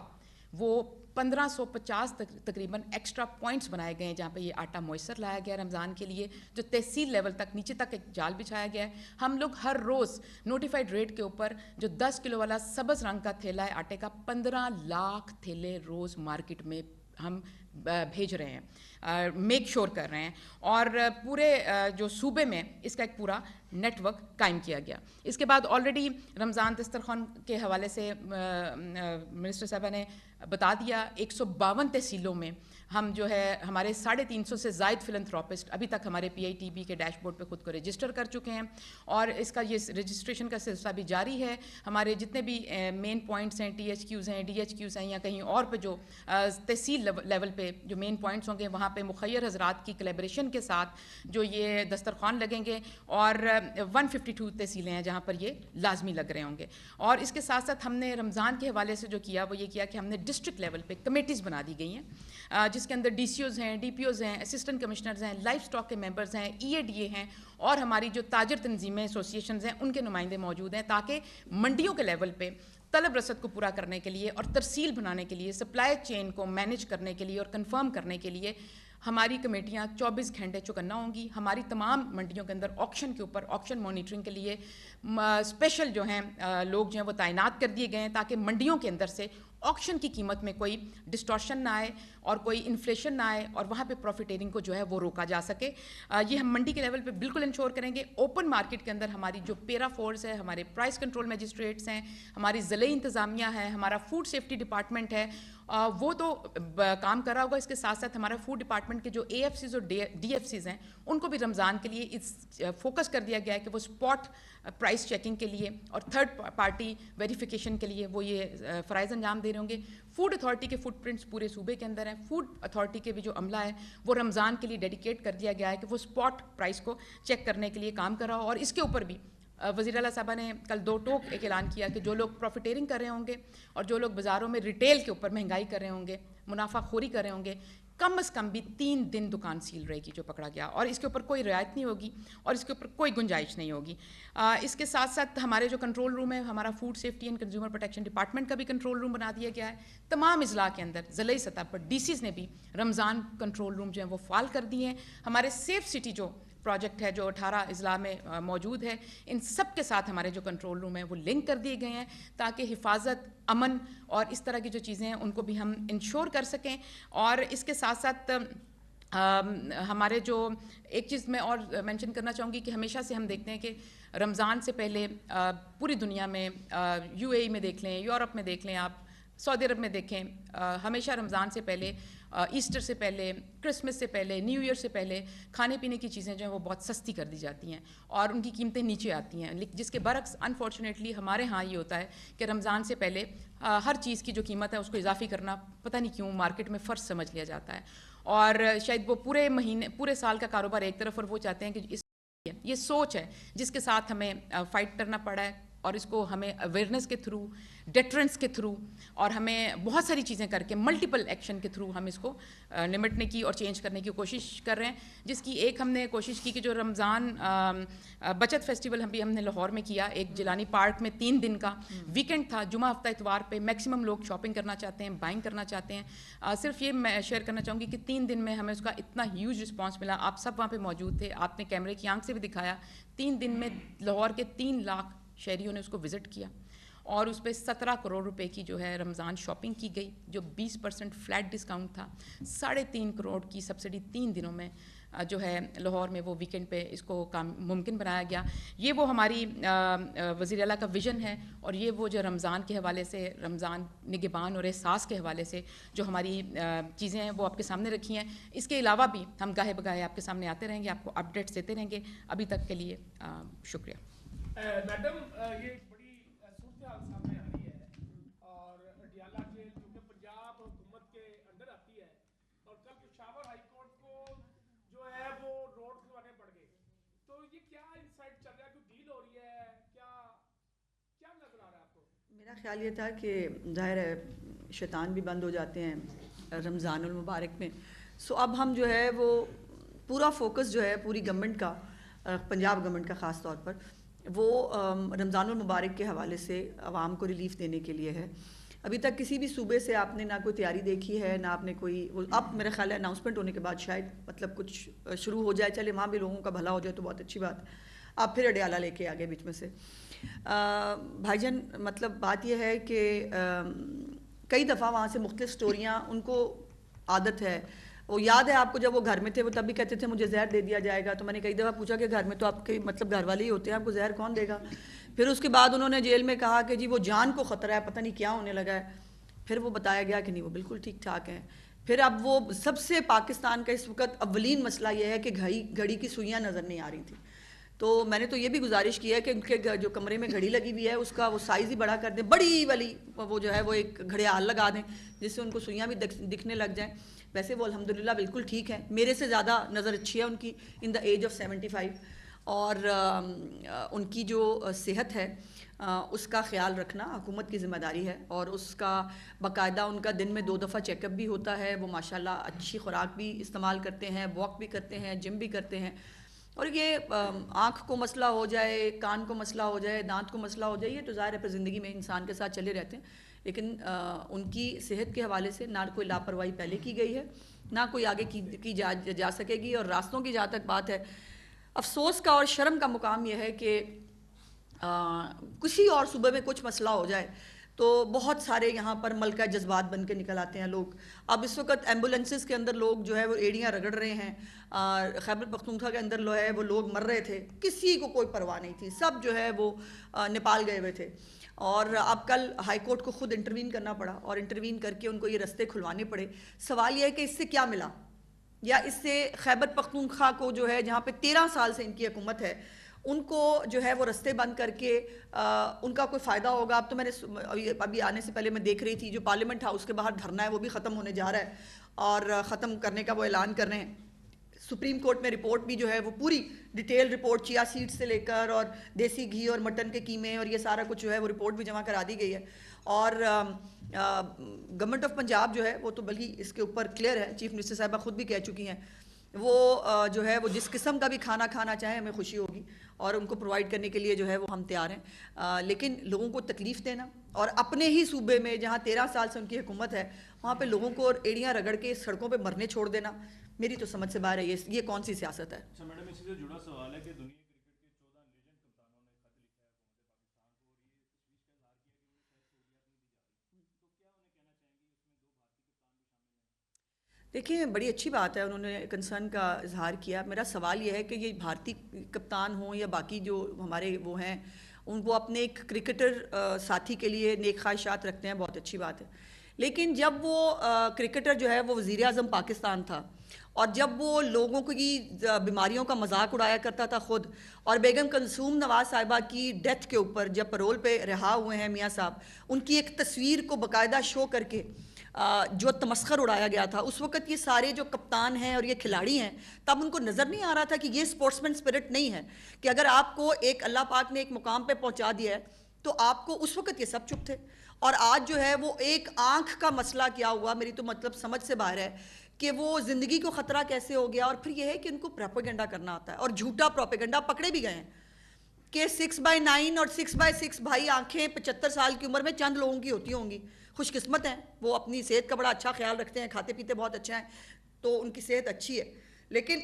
وہ 1550 تقریباً ایکسٹرا پوائنٹس بنائے گئے ہیں جہاں پہ یہ آٹا میسر لایا گیا رمضان کے لیے، جو تحصیل لیول تک نیچے تک ایک جال بچھایا گیا ہے. ہم لوگ ہر روز نوٹیفائڈ ریٹ کے اوپر جو 10 کلو والا سبز رنگ کا تھیلا ہے آٹے کا، 15 لاکھ تھیلے روز مارکیٹ میں ہم بھیج رہے ہیں، میک شور کر رہے ہیں. اور پورے جو صوبے میں اس کا ایک پورا نیٹ ورک قائم کیا گیا. اس کے بعد آلریڈی رمضان دسترخوان کے حوالے سے منسٹر صاحبہ نے بتا دیا، 152 تحصیلوں میں ہم جو ہے ہمارے 350 سے زائد فلنتھراپسٹ ابھی تک ہمارے پی آئی ٹی بی کے ڈیش بورڈ پہ خود کو رجسٹر کر چکے ہیں. اور اس کا یہ رجسٹریشن کا سلسلہ بھی جاری ہے. ہمارے جتنے بھی مین پوائنٹس ہیں، ٹی ایچ کیوز ہیں، ڈی ایچ کیوز ہیں، یا کہیں اور پہ جو تحصیل لیول پہ جو مین پوائنٹس ہوں گے، وہاں پہ مخیر حضرات کی کلیبریشن کے ساتھ جو یہ دسترخوان لگیں گے. اور 152 تحصیلیں ہیں جہاں پر یہ لازمی لگ رہے ہوں گے. اور اس کے ساتھ ساتھ ہم نے رمضان کے حوالے سے جو کیا وہ یہ کیا کہ ہم نے ڈسٹرکٹ لیول پہ کمیٹیز بنا دی گئی ہیں، جس کے اندر ڈی سی اوز ہیں، ڈی پی اوز ہیں، اسسٹنٹ کمشنرز ہیں، لائف اسٹاک کے ممبرز ہیں، ای اے ڈی اے ہیں، اور ہماری جو تاجر تنظیمیں ایسوسیشنز ہیں ان کے نمائندے موجود ہیں، تاکہ منڈیوں کے لیول پہ طلب رسد کو پورا کرنے کے لیے اور ترسیل بنانے کے لیے، سپلائی چین کو مینیج کرنے کے لیے اور کنفرم کرنے کے لیے ہماری کمیٹیاں 24 گھنٹے چوکنا ہوں گی. ہماری تمام منڈیوں کے اندر آکشن کے اوپر آکشن مانیٹرنگ کے لیے اسپیشل جو ہیں لوگ جو ہیں وہ تعینات کر دیے گئے ہیں، تاکہ منڈیوں کے اندر سے آکشن کی قیمت میں کوئی ڈسٹورشن نہ آئے اور کوئی انفلیشن نہ آئے اور وہاں پہ پروفیٹیرنگ کو جو ہے وہ روکا جا سکے. یہ ہم منڈی کے لیول پہ بالکل انشور کریں گے. اوپن مارکیٹ کے اندر ہماری جو پیرا فورس ہے, ہمارے پرائس کنٹرول میجسٹریٹس ہیں, ہماری ضلعی انتظامیہ ہے, ہمارا فوڈ سیفٹی ڈپارٹمنٹ ہے, وہ تو کام کر رہا ہوگا. اس کے ساتھ ساتھ ہمارا فوڈ ڈپارٹمنٹ کے جو اے ایف سیز اور ڈی ایف سیز ہیں ان کو بھی رمضان کے لیے اس فوکس کر دیا گیا ہے کہ وہ اسپاٹ پرائس چیکنگ کے لیے اور تھرڈ پارٹی ویریفیکیشن کے لیے وہ یہ فرائض انجام دے رہے ہوں گے. فوڈ اتھارٹی کے فٹ پرنٹس پورے صوبے کے اندر ہیں. فوڈ اتھارٹی کے بھی جو عملہ ہے وہ رمضان کے لیے ڈیڈیکیٹ کر دیا گیا ہے کہ وہ اسپاٹ پرائس کو چیک کرنے کے لیے کام کر رہا ہو. اور اس کے اوپر بھی وزیر اعلیٰ صاحبہ نے کل 2 ٹوک ایک اعلان کیا کہ جو لوگ پروفیٹیرنگ کر رہے ہوں گے اور جو لوگ بازاروں میں ریٹیل کے اوپر مہنگائی کر رہے ہوں گے, منافع خوری کر رہے ہوں گے, کم از کم بھی 3 دن دکان سیل رہے گی جو پکڑا گیا, اور اس کے اوپر کوئی رعایت نہیں ہوگی اور اس کے اوپر کوئی گنجائش نہیں ہوگی. اس کے ساتھ ساتھ ہمارے جو کنٹرول روم ہے, ہمارا food safety and consumer protection department کا بھی کنٹرول روم بنا دیا گیا ہے. تمام اضلاع کے اندر ضلعی سطح پر ڈی سیز نے بھی رمضان کنٹرول روم جو ہیں وہ فعال کر دیے ہیں. ہمارے سیف سٹی جو پروجیکٹ ہے جو 18 اضلاع میں موجود ہے, ان سب کے ساتھ ہمارے جو کنٹرول روم ہیں وہ لنک کر دیے گئے ہیں تاکہ حفاظت, امن اور اس طرح کی جو چیزیں ہیں ان کو بھی ہم انشور کر سکیں. اور اس کے ساتھ ساتھ ہمارے جو ایک چیز میں اور مینشن کرنا چاہوں گی کہ ہمیشہ سے ہم دیکھتے ہیں کہ رمضان سے پہلے پوری دنیا میں, یو اے ای میں دیکھ لیں, یورپ میں دیکھ لیں, آپ سعودی عرب میں دیکھیں, ہمیشہ رمضان سے پہلے, ایسٹر سے پہلے, کرسمس سے پہلے, نیو ایئر سے پہلے کھانے پینے کی چیزیں جو ہیں وہ بہت سستی کر دی جاتی ہیں اور ان کی قیمتیں نیچے آتی ہیں. جس کے برعکس انفارچونیٹلی ہمارے ہاں یہ ہوتا ہے کہ رمضان سے پہلے ہر چیز کی جو قیمت ہے اس کو اضافی کرنا پتہ نہیں کیوں مارکیٹ میں فرض سمجھ لیا جاتا ہے, اور شاید وہ پورے سال کا کاروبار ایک طرف, اور وہ چاہتے ہیں کہ یہ سوچ ہے جس کے ساتھ ہمیں فائٹ کرنا پڑا ہے. اور اس کو ہمیں اویئرنیس کے تھرو, ڈیٹرنس کے تھرو اور ہمیں بہت ساری چیزیں کر کے ملٹیپل ایکشن کے تھرو ہم اس کو نمٹنے کی اور چینج کرنے کی کوشش کر رہے ہیں. جس کی ایک ہم نے کوشش کی کہ جو رمضان بچت فیسٹیول ہم نے لاہور میں کیا, ایک جیلانی پارک میں 3 دن کا ویکینڈ تھا, جمعہ ہفتہ اتوار پہ میکسیمم لوگ شاپنگ کرنا چاہتے ہیں, بائنگ کرنا چاہتے ہیں. صرف یہ میں شیئر کرنا چاہوں گی کہ 3 دن میں ہمیں اس کا اتنا ہیوج رسپانس ملا. آپ سب وہاں پہ موجود تھے, آپ نے کیمرے کی آنکھ سے بھی دکھایا. 3 دن میں لاہور کے 3 لاکھ شہریوں نے اس کو وزٹ کیا اور اس پہ 17 کروڑ روپے کی جو ہے رمضان شاپنگ کی گئی, جو 20% فلیٹ ڈسکاؤنٹ تھا. 3.5 کروڑ کی سبسڈی 3 دنوں میں جو ہے لاہور میں وہ ویکینڈ پہ اس کو کام ممکن بنایا گیا. یہ وہ ہماری وزیر اعلیٰ کا ویژن ہے, اور یہ وہ جو رمضان کے حوالے سے, رمضان نگہبان اور احساس کے حوالے سے جو ہماری چیزیں ہیں وہ آپ کے سامنے رکھی ہیں. اس کے علاوہ بھی ہم گاہے بگاہے آپ کے سامنے آتے رہیں گے, آپ کو اپڈیٹس دیتے رہیں گے. ابھی تک کے لیے شکریہ. میڈم, یہ ایک بڑی صورتحال سامنے آ رہی ہے اور اڈیالہ جیل جو کہ پنجاب حکومت کے انڈر آتی ہے, اور کل پشاور ہائی کورٹ کو جو ہے وہ روڈ کھلوانے پڑ گئے, تو یہ کیا انسائٹ چل رہا ہے, کوئی ڈیل ہو رہی ہے, کیا نظر آ رہا ہے آپ کو؟ میرا خیال یہ تھا کہ ظاہر ہے شیطان بھی بند ہو جاتے ہیں رمضان المبارک میں. سو اب ہم جو ہے وہ پورا فوکس جو ہے پوری گورنمنٹ کا, پنجاب گورنمنٹ کا خاص طور پر, وہ رمضان المبارک کے حوالے سے عوام کو ریلیف دینے کے لیے ہے. ابھی تک کسی بھی صوبے سے آپ نے نہ کوئی تیاری دیکھی ہے, نہ آپ نے کوئی, اب میرا خیال ہے اناؤنسمنٹ ہونے کے بعد شاید مطلب کچھ شروع ہو جائے, چلے وہاں بھی لوگوں کا بھلا ہو جائے تو بہت اچھی بات. آپ پھر اڈیالہ لے کے آگے بیچ میں سے. بھائی جان, مطلب بات یہ ہے کہ کئی دفعہ وہاں سے مختلف سٹوریاں, ان کو عادت ہے, وہ یاد ہے آپ کو جب وہ گھر میں تھے وہ تب بھی کہتے تھے مجھے زہر دے دیا جائے گا. تو میں نے کئی دفعہ پوچھا کہ گھر میں تو آپ کے مطلب گھر والے ہی ہوتے ہیں, آپ کو زہر کون دے گا؟ پھر اس کے بعد انہوں نے جیل میں کہا کہ جی وہ جان کو خطرہ ہے, پتہ نہیں کیا ہونے لگا ہے. پھر وہ بتایا گیا کہ نہیں وہ بالکل ٹھیک ٹھاک ہیں. پھر اب وہ سب سے پاکستان کا اس وقت اولین مسئلہ یہ ہے کہ گھڑی کی سوئیاں نظر نہیں آ رہی تھیں. تو میں نے تو یہ بھی گزارش کی ہے کہ ان کے جو کمرے میں گھڑی لگی ہوئی ہے اس کا وہ سائز ہی بڑا کر دیں, بڑی والی وہ جو ہے وہ ایک گھڑیال لگا دیں جس سے ان کو سوئیاں بھی دکھنے لگ جائیں. ویسے وہ الحمدللہ بالکل ٹھیک ہیں, میرے سے زیادہ نظر اچھی ہے ان کی, ان دا ایج آف 75. اور ان کی جو صحت ہے اس کا خیال رکھنا حکومت کی ذمہ داری ہے, اور اس کا باقاعدہ ان کا دن میں 2 دفعہ چیک اپ بھی ہوتا ہے. وہ ماشاءاللہ اچھی خوراک بھی استعمال کرتے ہیں, واک بھی کرتے ہیں, جم بھی کرتے ہیں. اور یہ آنکھ کو مسئلہ ہو جائے, کان کو مسئلہ ہو جائے, دانت کو مسئلہ ہو جائے, یہ تو ظاہر ہے پھر زندگی میں انسان کے ساتھ چلے رہتے ہیں. لیکن ان کی صحت کے حوالے سے نہ کوئی لاپرواہی پہلے کی گئی ہے, نہ کوئی آگے کی جا سکے گی. اور راستوں کی جہاں تک بات ہے, افسوس کا اور شرم کا مقام یہ ہے کہ کسی اور صوبے میں کچھ مسئلہ ہو جائے تو بہت سارے یہاں پر ملکہ جذبات بن کے نکل آتے ہیں لوگ. اب اس وقت ایمبولینسز کے اندر لوگ جو ہے وہ ایڑیاں رگڑ رہے ہیں. خیبر پختونخوا کے اندر وہ لوگ مر رہے تھے, کسی کو کوئی پرواہ نہیں تھی, سب جو ہے وہ نیپال گئے ہوئے تھے. اور اب کل ہائی کورٹ کو خود انٹروین کرنا پڑا, اور انٹروین کر کے ان کو یہ رستے کھلوانے پڑے. سوال یہ ہے کہ اس سے کیا ملا, یا اس سے خیبر پختونخوا کو جو ہے جہاں پہ 13 سال سے ان کی حکومت ہے, ان کو جو ہے وہ رستے بند کر کے ان کا کوئی فائدہ ہوگا. اب تو میں نے ابھی آنے سے پہلے میں دیکھ رہی تھی جو پارلیمنٹ ہاؤس کے باہر دھرنا ہے وہ بھی ختم ہونے جا رہا ہے, اور ختم کرنے کا وہ اعلان کر رہے ہیں. سپریم کورٹ میں رپورٹ بھی جو ہے وہ پوری ڈیٹیل رپورٹ چیا سیڈ سے لے کر اور دیسی گھی اور مٹن کے قیمے اور یہ سارا کچھ جو ہے وہ رپورٹ بھی جمع کرا دی گئی ہے. اور گورنمنٹ آف پنجاب جو ہے وہ تو بلکہ اس کے اوپر کلیئر ہے, چیف منسٹر صاحبہ خود بھی کہہ چکی ہیں, وہ جو ہے وہ جس قسم کا بھی کھانا کھانا چاہیں ہمیں خوشی ہوگی اور ان کو پرووائڈ کرنے کے لیے جو ہے وہ ہم تیار ہیں. لیکن لوگوں کو تکلیف دینا اور اپنے ہی صوبے میں جہاں 13 سال سے ان کی حکومت ہے وہاں پہ لوگوں کو ایڑیاں رگڑ کے سڑکوں پہ مرنے چھوڑ دینا, میری تو سمجھ سے باہر ہے. یہ کون سی سیاست ہے؟ اچھا میڈم, اسی سے جڑا سوال ہے کہ دنیا کرکٹ کے 14 لیجنڈ کپتانوں نے خط لکھا ہے حکومت پاکستان کو, اور یہ تشویش کا اظہار کیا کہ وہ شاید سعودیہ میں بھی جا رہی ہے, تو کیا انہیں کہنا چاہیں گے اس میں 2 بھارتی کپتان بھی شامل ہیں؟ دیکھیں بڑی اچھی بات ہے, انہوں نے کنسرن کا اظہار کیا. میرا سوال یہ ہے کہ یہ بھارتی کپتان ہوں یا باقی جو ہمارے وہ ہیں, ان کو اپنے ایک کرکٹر ساتھی کے لیے نیک خواہشات رکھتے ہیں, بہت اچھی بات ہے. لیکن جب وہ کرکٹر جو ہے وہ وزیر اعظم پاکستان تھا, اور جب وہ لوگوں کی بیماریوں کا مذاق اڑایا کرتا تھا خود, اور بیگم کلثوم نواز صاحبہ کی ڈیتھ کے اوپر جب پیرول پہ رہا ہوئے ہیں میاں صاحب, ان کی ایک تصویر کو باقاعدہ شو کر کے جو تمسخر اڑایا گیا تھا, اس وقت یہ سارے جو کپتان ہیں اور یہ کھلاڑی ہیں, تب ان کو نظر نہیں آ رہا تھا کہ یہ سپورٹسمن سپرٹ نہیں ہے, کہ اگر آپ کو ایک اللہ پاک نے ایک مقام پہ پہنچا دیا ہے تو آپ کو, اس وقت یہ سب چپ تھے. اور آج جو ہے وہ ایک آنکھ کا مسئلہ کیا ہوا, میری تو مطلب سمجھ سے باہر ہے کہ وہ زندگی کو خطرہ کیسے ہو گیا. اور پھر یہ ہے کہ ان کو پروپیگنڈا کرنا آتا ہے, اور جھوٹا پروپیگنڈا, پکڑے بھی گئے ہیں کہ 6/9 اور 6/6 بھائی آنکھیں 75 سال کی عمر میں چند لوگوں کی ہوتی ہوں گی, خوش قسمت ہیں وہ, اپنی صحت کا بڑا اچھا خیال رکھتے ہیں, کھاتے پیتے بہت اچھا ہیں, تو ان کی صحت اچھی ہے. لیکن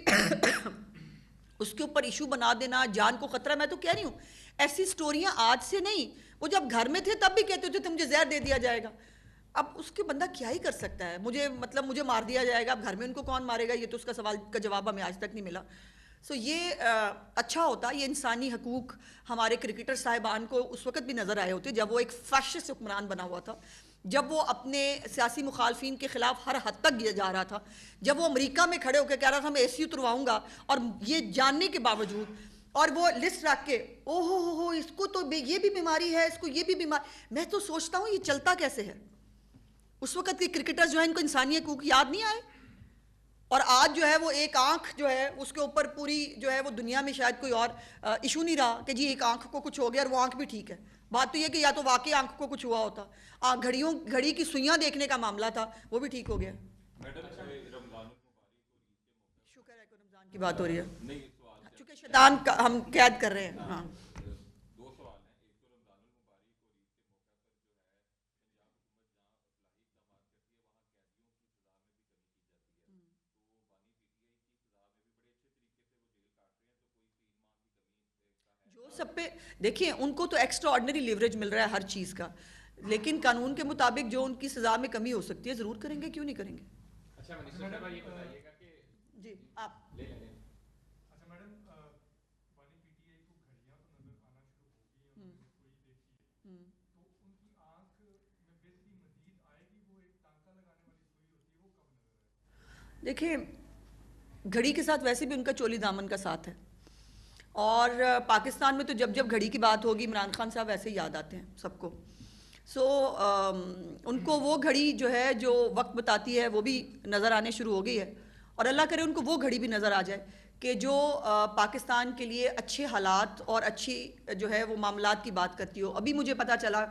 اس کے اوپر ایشو بنا دینا, جان کو خطرہ, میں تو کہہ رہی ہوں ایسی سٹوریاں آج سے نہیں, وہ جب گھر میں تھے تب بھی کہتے تھے مجھے زہر دے دیا جائے گا. اب اس کے بندہ کیا ہی کر سکتا ہے, مجھے مار دیا جائے گا, اب گھر میں ان کو کون مارے گا, یہ تو اس کا سوال کا جواب ہمیں آج تک نہیں ملا. سو یہ اچھا ہوتا, یہ انسانی حقوق ہمارے کرکٹر صاحبان کو اس وقت بھی نظر آئے ہوتے جب وہ ایک فیشسٹ حکمران بنا ہوا تھا, جب وہ اپنے سیاسی مخالفین کے خلاف ہر حد تک جا رہا تھا, جب وہ امریکہ میں کھڑے ہو کے کہہ رہا تھا میں AC اترواؤں گا, اور یہ جاننے کے باوجود, اور وہ لسٹ رکھ کے او ہو اس کو تو یہ بھی بیماری ہے, اس کو یہ بھی بیماری. میں تو سوچتا ہوں یہ چلتا کیسے ہے. اس وقت کے کرکٹرز جو ہیں ان کو انسانی حقوق یاد نہیں آئے, اور آج جو ہے وہ ایک آنکھ جو ہے اس کے اوپر پوری جو ہے وہ دنیا میں شاید کوئی اور ایشو نہیں رہا کہ جی ایک آنکھ کو کچھ ہو گیا اور وہ آنکھ بھی ٹھیک ہے. بات تو یہ کہ یا تو واقعی آنکھ کو کچھ ہوا ہوتا, گھڑی کی سوئیاں دیکھنے کا معاملہ تھا, وہ بھی ٹھیک ہو گیا. شکر ہے کہ رمضان کی بات ہو رہی ہے, چونکہ شیطان ہم قید کر رہے ہیں. ہاں سب پہ دیکھیں, ان کو تو ایکسٹرا آرڈنری لیوریج مل رہا ہے ہر چیز کا, لیکن قانون کے مطابق جو ان کی سزا میں کمی ہو سکتی ہے ضرور کریں گے, کیوں نہیں کریں گے. اچھا منسٹر صاحبہ یہ بتائیے گا کہ جی آپ لے لیں. اچھا میڈم, والی PTI کو گھڑیاں تو نظر آنا شروع ہو گئی ہیں, کوئی دیکھی ہے, تو ان کی آنکھ میں بہتری مزید آئے گی, وہ ایک ٹانکا لگانے والی سوئی ہوتی ہے, وہ کب نظر آئے گی؟ دیکھیں گھڑی کے ساتھ ویسے بھی ان کا چولی دامن کا ساتھ ہے, اور پاکستان میں تو جب گھڑی کی بات ہوگی عمران خان صاحب ویسے ہی یاد آتے ہیں سب کو. سو ان کو وہ گھڑی جو ہے جو وقت بتاتی ہے وہ بھی نظر آنے شروع ہو گئی ہے, اور اللہ کرے ان کو وہ گھڑی بھی نظر آ جائے کہ جو پاکستان کے لیے اچھے حالات اور اچھی جو ہے وہ معاملات کی بات کرتی ہو. ابھی مجھے پتہ چلا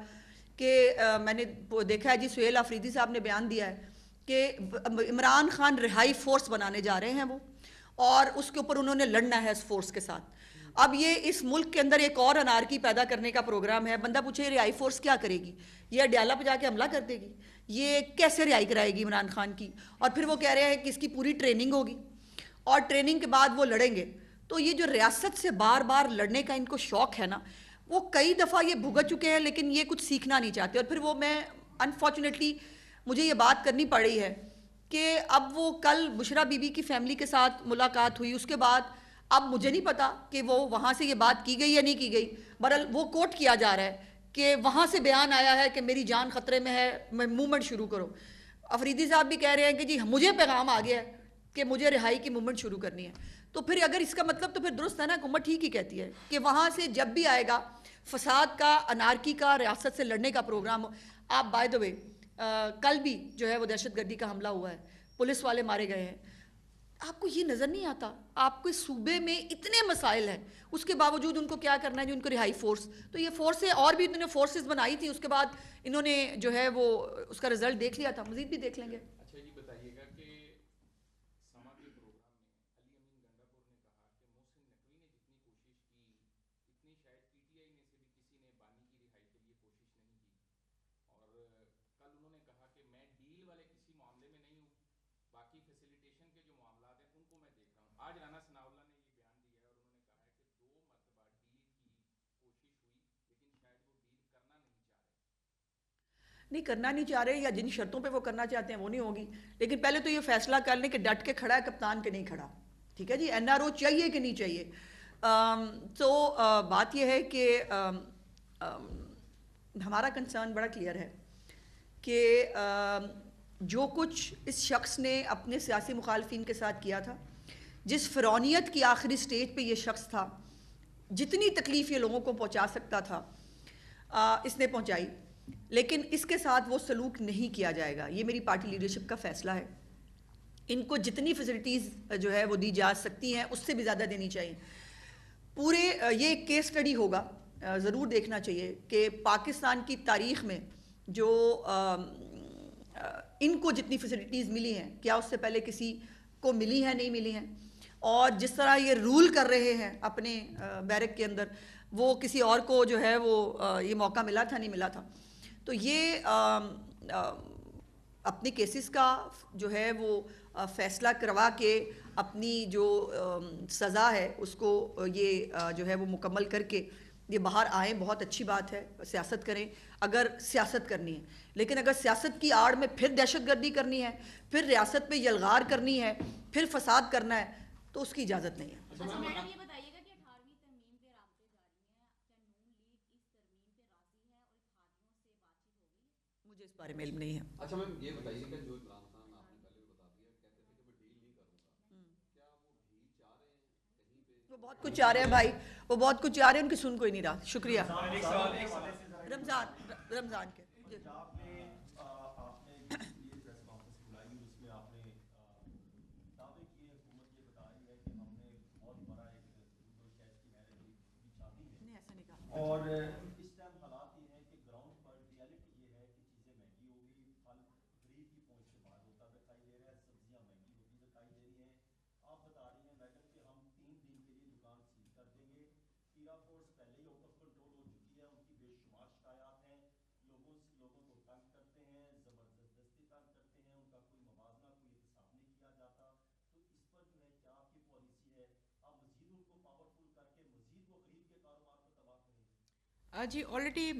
کہ میں نے دیکھا ہے جی سہیل آفریدی صاحب نے بیان دیا ہے کہ عمران خان رہائی فورس بنانے جا رہے ہیں وہ, اور اس کے اوپر انہوں نے لڑنا ہے اس فورس کے ساتھ. اب یہ اس ملک کے اندر ایک اور انارکی پیدا کرنے کا پروگرام ہے. بندہ پوچھے رہائی فورس کیا کرے گی, یہ اڈیالہ پہ جا کے حملہ کر دے گی, یہ کیسے رہائی کرائے گی عمران خان کی, اور پھر وہ کہہ رہے ہیں کہ اس کی پوری ٹریننگ ہوگی اور ٹریننگ کے بعد وہ لڑیں گے. تو یہ جو ریاست سے بار بار لڑنے کا ان کو شوق ہے نا, وہ کئی دفعہ یہ بھگت چکے ہیں لیکن یہ کچھ سیکھنا نہیں چاہتے. اور پھر وہ میں انفارچونیٹلی مجھے یہ بات کرنی پڑ رہی ہے کہ اب وہ کل بشرا بی بی کی فیملی کے ساتھ ملاقات ہوئی, اس کے بعد اب مجھے نہیں پتا کہ وہ وہاں سے یہ بات کی گئی یا نہیں کی گئی. بہرحال وہ کوٹ کیا جا رہا ہے کہ وہاں سے بیان آیا ہے کہ میری جان خطرے میں ہے, میں موومنٹ شروع کرو. افریدی صاحب بھی کہہ رہے ہیں کہ جی مجھے پیغام آ گیا ہے کہ مجھے رہائی کی موومنٹ شروع کرنی ہے. تو پھر اگر اس کا مطلب تو پھر درست ہے نا, حکومت ٹھیک ہی کہتی ہے کہ وہاں سے جب بھی آئے گا فساد کا, انارکی کا, ریاست سے لڑنے کا پروگرام. آپ بائی دا وے کل بھی جو ہے وہ دہشت گردی کا حملہ ہوا ہے, پولیس والے مارے گئے ہیں. آپ کو یہ نظر نہیں آتا؟ آپ کو اس صوبے میں اتنے مسائل ہیں, اس کے باوجود ان کو کیا کرنا ہے, جو ان کو رہائی فورس. تو یہ فورسیں اور بھی انہوں نے فورسز بنائی تھی, اس کے بعد انہوں نے جو ہے وہ اس کا رزلٹ دیکھ لیا تھا, مزید بھی دیکھ لیں گے. اچھا جی بتائیے گا کہ سما کے پروگرام میں علی امین گنڈا پور نے کہا کہ محسن نقوی نے جتنی کوشش کی اتنی شاید پی ٹی آئی میں سے بھی کسی نے بانی کی رہائی کے لیے کوشش نہیں کی. اور کل انہوں نے کہا کہ میں ڈیل والے کسی معاملے میں نہیں ہوں, باقی فیسیلیٹیشن کے جو معاملات ہیں ان کو میں دیکھ رہا ہوں. آج رانا ثناء اللہ نے یہ بیان دیا ہے اور انہوں نے کہا ہے کہ 2 مرتبہ ڈیل کی کوشش ہوئی لیکن شاید وہ ڈیل کرنا نہیں چاہ رہے. نہیں کرنا نہیں چاہ رہے, یا جن شرطوں پہ وہ کرنا چاہتے ہیں وہ نہیں ہوگی. لیکن پہلے تو یہ فیصلہ کر لیں کہ ڈٹ کے کھڑا ہے کپتان کے نہیں کھڑا. ٹھیک ہے جی, این آر او چاہیے کہ نہیں چاہیے. تو بات یہ ہے کہ ہمارا کنسرن بڑا کلیئر ہے کہ جو کچھ اس شخص نے اپنے سیاسی مخالفین کے ساتھ کیا تھا, جس فرعونیت کی آخری سٹیج پہ یہ شخص تھا, جتنی تکلیف یہ لوگوں کو پہنچا سکتا تھا اس نے پہنچائی, لیکن اس کے ساتھ وہ سلوک نہیں کیا جائے گا. یہ میری پارٹی لیڈرشپ کا فیصلہ ہے. ان کو جتنی فیسلٹیز جو ہے وہ دی جا سکتی ہیں اس سے بھی زیادہ دینی چاہیے. پورے یہ ایک کیس اسٹڈی ہوگا, ضرور دیکھنا چاہیے کہ پاکستان کی تاریخ میں جو ان کو جتنی فیسلٹیز ملی ہیں کیا اس سے پہلے کسی کو ملی ہیں, نہیں ملی ہیں. اور جس طرح یہ رول کر رہے ہیں اپنے بیرک کے اندر, وہ کسی اور کو جو ہے وہ یہ موقع ملا تھا, نہیں ملا تھا. تو یہ اپنے کیسز کا جو ہے وہ فیصلہ کروا کے اپنی جو سزا ہے اس کو یہ جو ہے وہ مکمل کر کے یہ باہر آئیں, بہت اچھی بات ہے. سیاست کریں اگر سیاست کرنی ہے, لیکن اگر سیاست کی آڑ میں پھر دہشت گردی کرنی ہے, پھر ریاست پہ یلغار کرنی ہے, پھر فساد کرنا ہے, تو اس کی اجازت نہیں ہے. اچھا میڈم یہ بتائیے گا کہ 18ویں ترمیم پہ رابطے جاری ہیں, کیا نون لیگ اس ترمیم پہ راضی ہے اور اتحادیوں سے بات چیت ہو گئی ہے؟ مجھے اس بارے میں علم نہیں ہے. اچھا میم یہ بتائیے کہ جو عمران خان آپ نے پہلے بھی بتا دیا کہتے تھے کہ میں ڈیل نہیں کروں گا, کیا وہ ڈیل چاہ رہے ہیں کہیں پہ؟ وہ بہت کچھ چاہ رہے ہیں بھائی, وہ بہت کچھ چاہ رہے ہیں, ان کی سن کوئی نہیں رہا. شکریہ. رمضان کے اور اس ٹائم حالات یہ ہیں کہ گراؤنڈ پر ریالٹی یہ ہے کہ چیزیں مہنگی ہو گئی, پھل غریب کی پہنچ سے باہر ہوتا دکھائی دے رہا ہے, سبزیاں مہنگی ہوتی دکھائی دے رہی ہیں. آپ بتا رہی ہیں میڈم کہ ہم 3 دن کے لیے دکان سیل کر دیں گے. پیرا فورس پہلے ہی آؤٹ آف کنٹرول ہو چکی ہے, ان کی بے شمار شکایات ہیں, لوگوں کو تنگ کرتے ہیں, زبردستی تنگ کرتے ہیں, ان کا کوئی موازنہ کوئی حساب نہیں کیا جاتا. تو اس پر جو ہے کیا آپ کی پالیسی ہے؟ آپ مزید ان کو پاورفل کر کے مزید وہ غریب کے کاروبار کو تباہ کریں گے؟ جی آلریڈی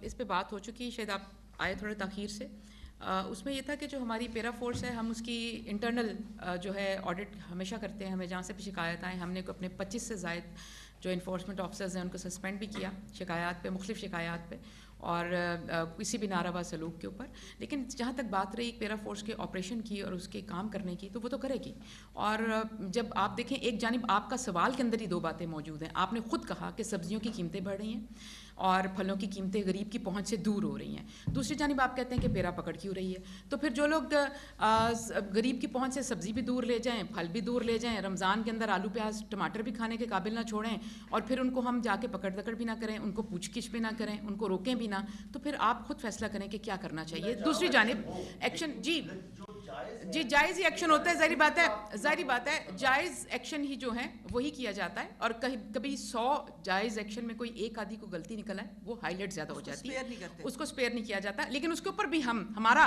اس پہ بات ہو چکی, شاید آپ آئے تھوڑے تاخیر سے. اس میں یہ تھا کہ جو ہماری پیرا فورس ہے ہم اس کی انٹرنل جو ہے آڈٹ ہمیشہ کرتے ہیں. ہمیں جہاں سے بھی شکایت آئیں, ہم نے اپنے 25 سے زائد جو انفورسمنٹ آفیسرز ہیں ان کو سسپینڈ بھی کیا شکایات پہ, مختلف شکایات پہ, اور کسی بھی ناروا سلوک کے اوپر. لیکن جہاں تک بات رہی پیرا فورس کے آپریشن کی اور اس کے کام کرنے کی, تو وہ تو کرے گی. اور جب آپ دیکھیں ایک جانب آپ کا سوال کے اندر ہی 2 باتیں موجود ہیں. آپ نے خود کہا کہ سبزیوں کی قیمتیں بڑھ رہی ہیں اور پھلوں کی قیمتیں غریب کی پہنچ سے دور ہو رہی ہیں. دوسری جانب آپ کہتے ہیں کہ پیرا پکڑ کیوں رہی ہے. تو پھر جو لوگ غریب کی پہنچ سے سبزی بھی دور لے جائیں, پھل بھی دور لے جائیں, رمضان کے اندر آلو پیاز ٹماٹر بھی کھانے کے قابل نہ چھوڑیں, اور پھر ان کو ہم جا کے پکڑ دکڑ بھی نہ کریں, ان کو پوچھ گچھ بھی نہ کریں, ان کو روکیں بھی نہ, تو پھر آپ خود فیصلہ کریں کہ کیا کرنا چاہیے. دوسری جانب ایکشن, جی جائز ہی ایکشن ہوتا ہے, ظاہری بات ہے جائز ایکشن ہی جو ہے وہی کیا جاتا ہے. اور کبھی 100 جائز ایکشن میں کوئی ایک آدھی کو غلطی نکل ہے وہ ہائی لائٹ زیادہ ہو جاتی ہے, اس کو اسپیئر نہیں کیا جاتا. لیکن اس کے اوپر بھی ہمارا